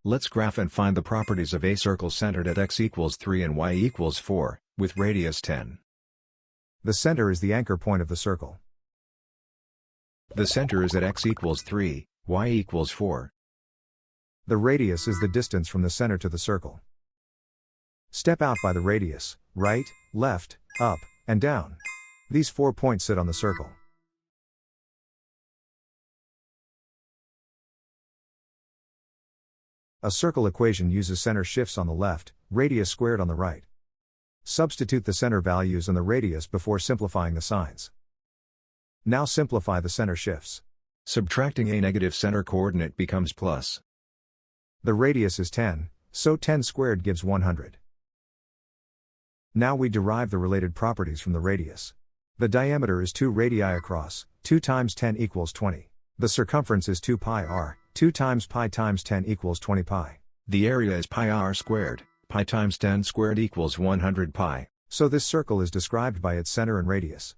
Let's graph and find the properties of a circle centered at x equals 3 and y equals 4, with radius 10. The center is the anchor point of the circle. The center is at x equals 3, y equals 4. The radius is the distance from the center to the circle. Step out by the radius, right, left, up, and down. These 4 points sit on the circle. A circle equation uses center shifts on the left, radius squared on the right. Substitute the center values and the radius before simplifying the signs. Now simplify the center shifts. Subtracting a negative center coordinate becomes plus. The radius is 10, so 10 squared gives 100. Now we derive the related properties from the radius. The diameter is 2 radii across, 2 times 10 equals 20. The circumference is 2 pi r, 2 times pi times 10 equals 20 pi. The area is pi r squared, pi times 10 squared equals 100 pi. So this circle is described by its center and radius.